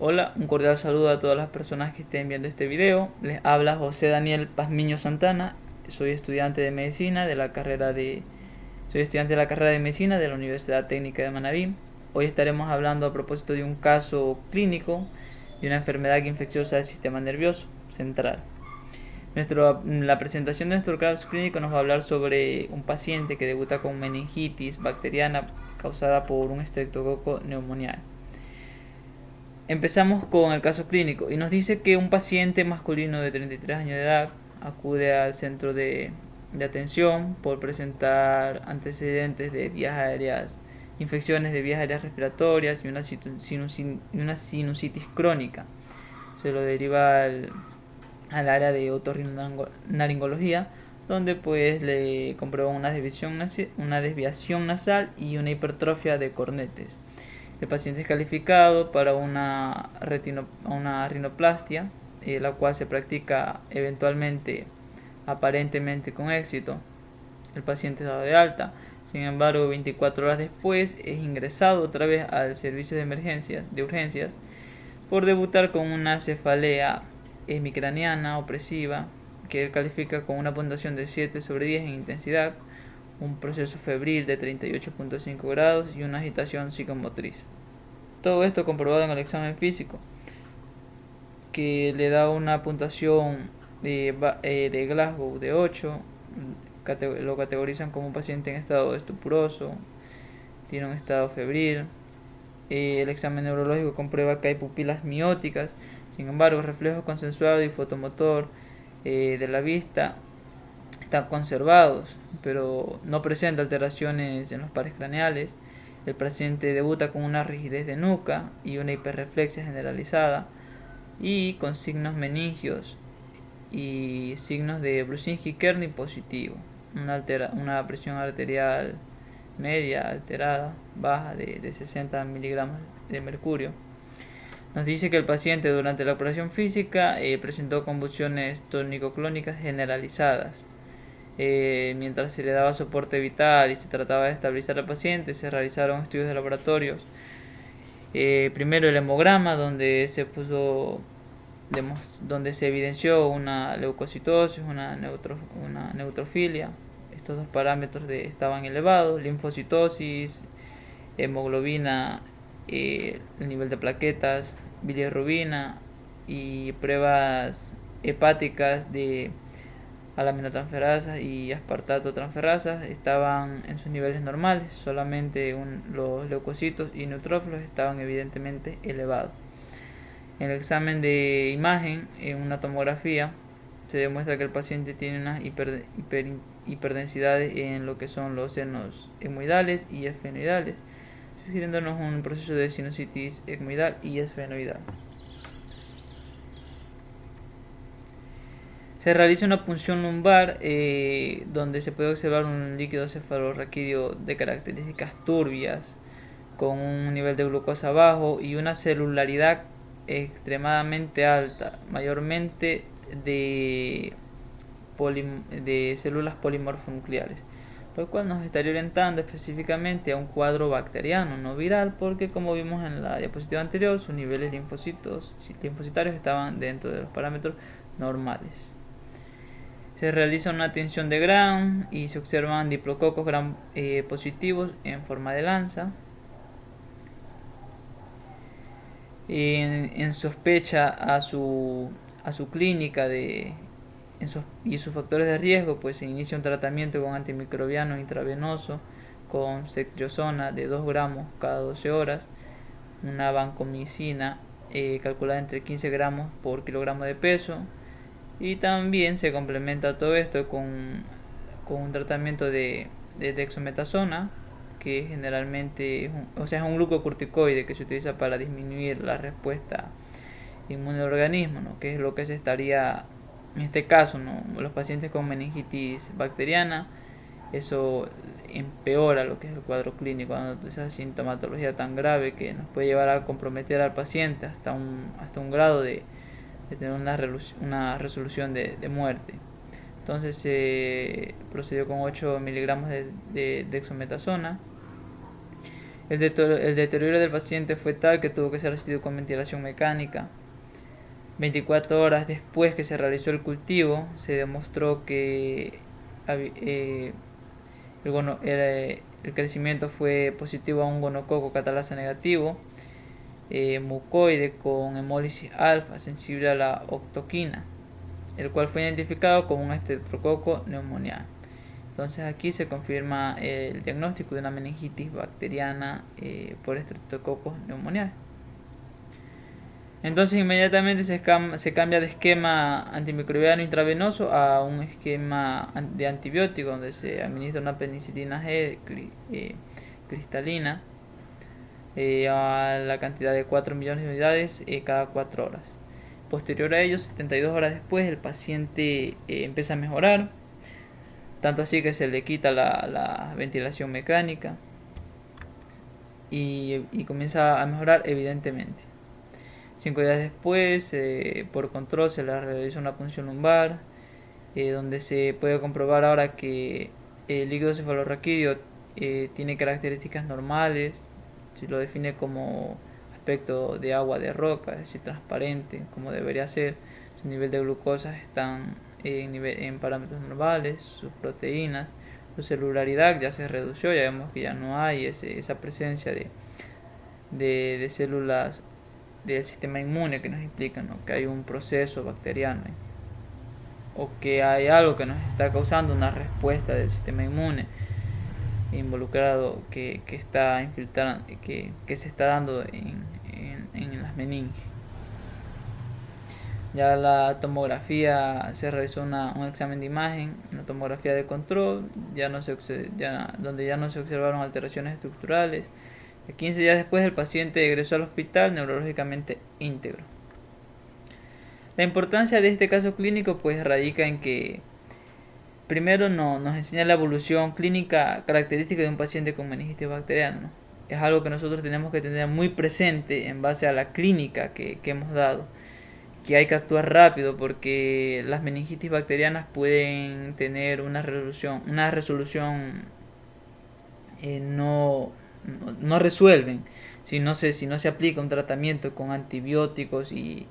Hola, un cordial saludo a todas las personas que estén viendo este video. Les habla José Daniel Pazmiño Santana. Soy estudiante de medicina de la carrera de Soy estudiante de la carrera de medicina de la Universidad Técnica de Manabí. Hoy estaremos hablando a propósito de un caso clínico de una enfermedad infecciosa del sistema nervioso central. La presentación de nuestro caso clínico nos va a hablar sobre un paciente que debuta con meningitis bacteriana causada por un estreptococo neumonial. Empezamos con el caso clínico y nos dice que un paciente masculino de 33 años de edad acude al centro de atención por presentar antecedentes de vías aéreas, infecciones de vías aéreas respiratorias y una sinusitis crónica. Se lo deriva al área de otorrinolaringología, donde pues le comprueba una desviación nasal y una hipertrofia de cornetes. El paciente es calificado para una rinoplastia, la cual se practica eventualmente, aparentemente con éxito. El paciente es dado de alta. Sin embargo, 24 horas después es ingresado otra vez al servicio de urgencias por debutar con una cefalea hemicraniana opresiva, que él califica con una puntuación de 7/10 en intensidad, un proceso febril de 38.5 grados y una agitación psicomotriz. Todo esto comprobado en el examen físico, que le da una puntuación de Glasgow de 8, lo categorizan como un paciente en estado estupuroso, tiene un estado febril. El examen neurológico comprueba que hay pupilas mióticas, sin embargo, el reflejo consensuado y fotomotor de la vista están conservados, pero no presenta alteraciones en los pares craneales. El paciente debuta con una rigidez de nuca y una hiperreflexia generalizada y con signos meningios y signos de Brudzinski-Kerney positivo, una presión arterial media alterada, baja de 60 miligramos de mercurio. Nos dice que el paciente durante la operación física presentó convulsiones tónico-clónicas generalizadas. Mientras se le daba soporte vital y se trataba de estabilizar al paciente, se realizaron estudios de laboratorios. Primero el hemograma, donde se evidenció una leucocitosis, una neutrofilia. Estos dos parámetros estaban elevados: linfocitosis, hemoglobina, el nivel de plaquetas, bilirrubina y pruebas hepáticas de alaminotransferasas y aspartato transferasas estaban en sus niveles normales. Solamente los leucocitos y neutrófilos estaban evidentemente elevados. En el examen de imagen, en una tomografía, se demuestra que el paciente tiene unas hiperdensidades en lo que son los senos etmoidales y esfenoidales, sugiriéndonos un proceso de sinusitis etmoidal y esfenoidal. Se realiza una punción lumbar donde se puede observar un líquido cefalorraquídeo de características turbias, con un nivel de glucosa bajo y una celularidad extremadamente alta, mayormente de células polimorfonucleares, lo cual nos estaría orientando específicamente a un cuadro bacteriano, no viral, porque como vimos en la diapositiva anterior, sus niveles linfocitarios estaban dentro de los parámetros normales. Se realiza una tinción de Gram y se observan diplococos Gram positivos en forma de lanza. En sospecha a su clínica y sus factores de riesgo, pues se inicia un tratamiento con antimicrobiano intravenoso con ceftriaxona de 2 gramos cada 12 horas, una vancomicina calculada entre 15 gramos por kilogramo de peso, y también se complementa todo esto con un tratamiento de dexametasona, que generalmente es un glucocorticoide que se utiliza para disminuir la respuesta inmune del organismo, ¿no? Que es lo que se estaría en este caso, ¿no? Los pacientes con meningitis bacteriana, eso empeora lo que es el cuadro clínico, cuando esa sintomatología tan grave que nos puede llevar a comprometer al paciente hasta un grado de tener una resolución de muerte. Entonces se procedió con 8 miligramos de dexametasona El deterioro del paciente fue tal que tuvo que ser asistido con ventilación mecánica. 24 horas después que se realizó el cultivo, se demostró que eh, el crecimiento fue positivo a un gonococo catalasa negativo, mucoide con hemólisis alfa sensible a la octoquina, el cual fue identificado como un estreptococo pneumoniae. Entonces aquí se confirma el diagnóstico de una meningitis bacteriana por Streptococcus pneumoniae. Entonces inmediatamente se cambia de esquema antimicrobiano intravenoso a un esquema de antibiótico donde se administra una penicilina G cristalina a la cantidad de 4 millones de unidades cada 4 horas. Posterior a ello, 72 horas después, el paciente empieza a mejorar, tanto así que se le quita la ventilación mecánica y comienza a mejorar evidentemente. 5 días después, por control, se le realiza una punción lumbar, donde se puede comprobar ahora que el líquido cefalorraquídeo tiene características normales. Se lo define como aspecto de agua de roca, es decir, transparente, como debería ser. Su nivel de glucosa están en parámetros normales, sus proteínas, su celularidad ya se redució, ya vemos que ya no hay esa presencia de células del sistema inmune que nos explican, ¿no?, que hay un proceso bacteriano o que hay algo que nos está causando una respuesta del sistema inmune involucrado que está infiltrando, que se está dando en las meninges. Ya la tomografía, se realizó un examen de imagen, una tomografía de control, donde ya no se observaron alteraciones estructurales. 15 días después el paciente egresó al hospital neurológicamente íntegro. La importancia de este caso clínico pues radica en que primero nos enseña la evolución clínica característica de un paciente con meningitis bacteriana, ¿no? Es algo que nosotros tenemos que tener muy presente en base a la clínica que hemos dado, que hay que actuar rápido porque las meningitis bacterianas pueden tener una resolución no resuelven si no se aplica un tratamiento con antibióticos y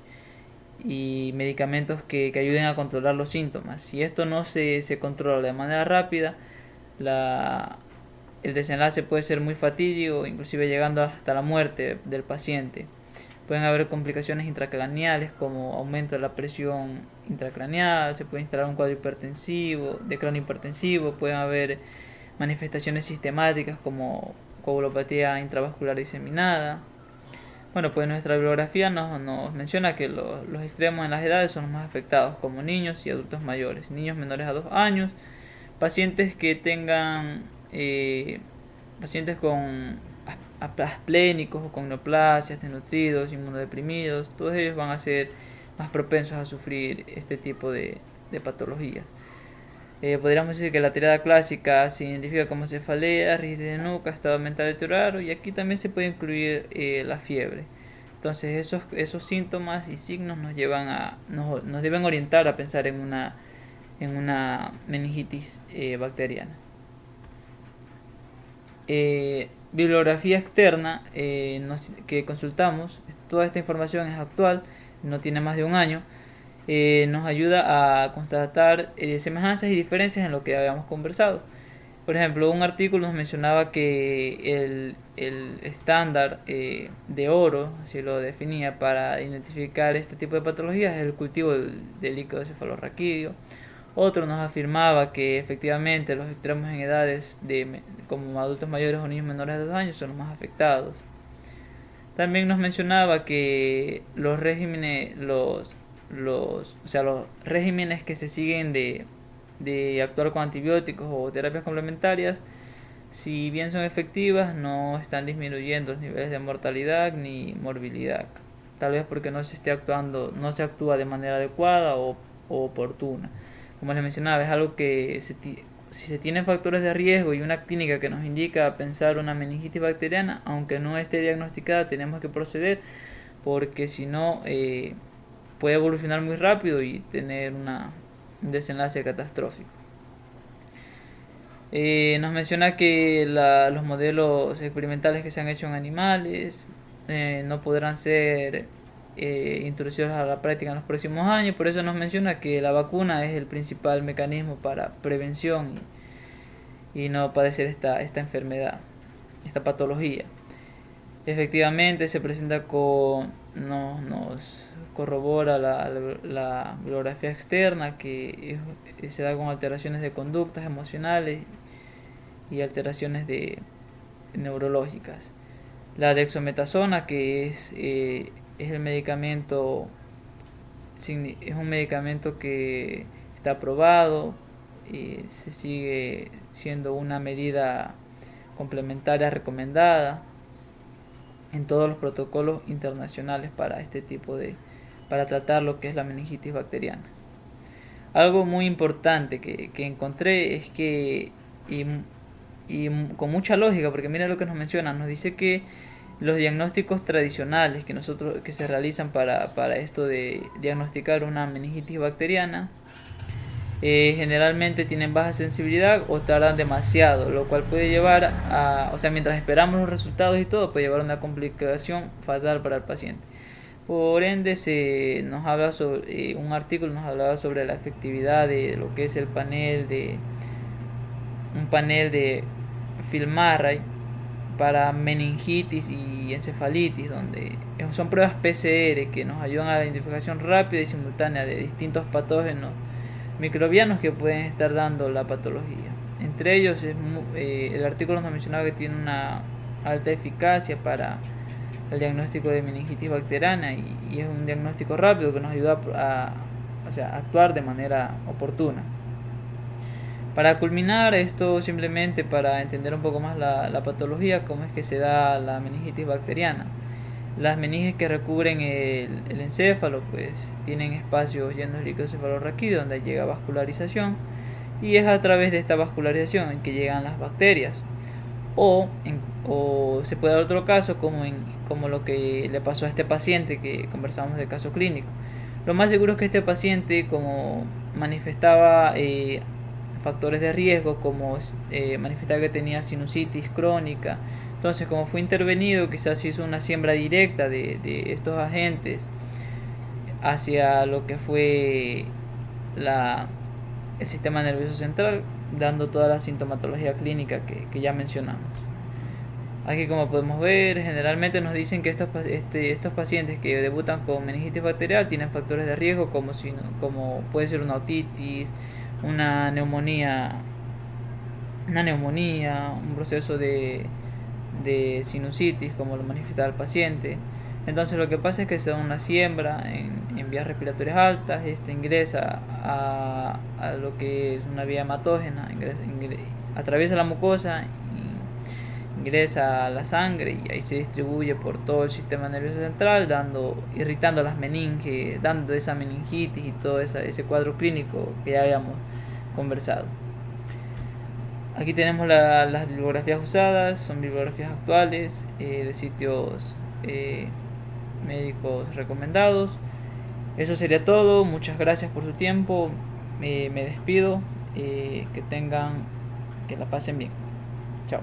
medicamentos que ayuden a controlar los síntomas. Si esto no se controla de manera rápida, el desenlace puede ser muy fatídico, inclusive llegando hasta la muerte del paciente. Pueden haber complicaciones intracraneales como aumento de la presión intracraneal, se puede instalar un cuadro de cráneo hipertensivo, pueden haber manifestaciones sistemáticas como coagulopatía intravascular diseminada. Bueno, pues nuestra bibliografía nos menciona que los extremos en las edades son los más afectados, como niños y adultos mayores, niños menores a 2 años, pacientes que tengan pacientes con asplénicos o con neoplasias, desnutridos, inmunodeprimidos, todos ellos van a ser más propensos a sufrir este tipo de patologías. Podríamos decir que la tirada clásica se identifica como cefalea, rigidez de nuca, estado mental deteriorado, y aquí también se puede incluir la fiebre. Entonces esos síntomas y signos nos deben orientar a pensar en una meningitis bacteriana. Bibliografía externa que consultamos, toda esta información es actual, no tiene más de un año. Nos ayuda a constatar semejanzas y diferencias en lo que habíamos conversado. Por ejemplo, un artículo nos mencionaba que el estándar de oro, así lo definía, para identificar este tipo de patologías es el cultivo del líquido cefalorraquídeo. Otro nos afirmaba que efectivamente los extremos en edades como adultos mayores o niños menores de 2 años son los más afectados. También nos mencionaba que los regímenes que se siguen de actuar con antibióticos o terapias complementarias, si bien son efectivas, no están disminuyendo los niveles de mortalidad ni morbilidad, tal vez porque no se actúa de manera adecuada o oportuna. Como les mencionaba, es algo que si se tienen factores de riesgo y una clínica que nos indica pensar una meningitis bacteriana, aunque no esté diagnosticada, tenemos que proceder, porque si no puede evolucionar muy rápido y tener un desenlace catastrófico. Nos menciona que los modelos experimentales que se han hecho en animales no podrán ser introducidos a la práctica en los próximos años. Por eso nos menciona que la vacuna es el principal mecanismo para prevención y no padecer esta enfermedad, esta patología. Efectivamente se presenta nos corrobora la bibliografía externa que se da con alteraciones de conductas emocionales y alteraciones neurológicas. La dexametasona, que es el medicamento, es un medicamento que está aprobado y se sigue siendo una medida complementaria recomendada en todos los protocolos internacionales para para tratar lo que es la meningitis bacteriana. Algo muy importante que encontré es que, y con mucha lógica, porque mira lo que nos menciona, nos dice que los diagnósticos tradicionales que se realizan para esto de diagnosticar una meningitis bacteriana generalmente tienen baja sensibilidad o tardan demasiado, lo cual puede llevar o sea, mientras esperamos los resultados y todo, puede llevar a una complicación fatal para el paciente. Por ende, nos habla sobre un artículo nos hablaba sobre la efectividad de lo que es un panel de Phil-Murray para meningitis y encefalitis, donde son pruebas PCR que nos ayudan a la identificación rápida y simultánea de distintos patógenos microbianos que pueden estar dando la patología. Entre ellos, el artículo nos mencionaba que tiene una alta eficacia para el diagnóstico de meningitis bacteriana y es un diagnóstico rápido que nos ayuda o sea, a actuar de manera oportuna. Para culminar esto, simplemente para entender un poco más la patología, cómo es que se da la meningitis bacteriana. Las meninges que recubren el encéfalo pues tienen espacios llenos de líquido cefalorraquídeo donde llega vascularización y es a través de esta vascularización en que llegan las bacterias. O se puede dar otro caso como lo que le pasó a este paciente que conversamos del caso clínico. Lo más seguro es que este paciente, como manifestaba factores de riesgo, como manifestaba que tenía sinusitis crónica, entonces como fue intervenido, quizás hizo una siembra directa de estos agentes hacia lo que fue el sistema nervioso central, dando toda la sintomatología clínica que ya mencionamos. Aquí, como podemos ver, generalmente nos dicen que estos pacientes que debutan con meningitis bacterial tienen factores de riesgo como puede ser una otitis, una neumonía, un proceso de sinusitis como lo manifiesta el paciente. Entonces lo que pasa es que se da una siembra en vías respiratorias altas, ingresa a lo que es una vía hematógena, atraviesa la mucosa, ingresa a la sangre y ahí se distribuye por todo el sistema nervioso central, irritando las meninges, dando esa meningitis y todo ese cuadro clínico que ya habíamos conversado. Aquí tenemos las bibliografías usadas, son bibliografías actuales de sitios médicos recomendados. Eso sería todo, muchas gracias por su tiempo, me despido, que la pasen bien, chao.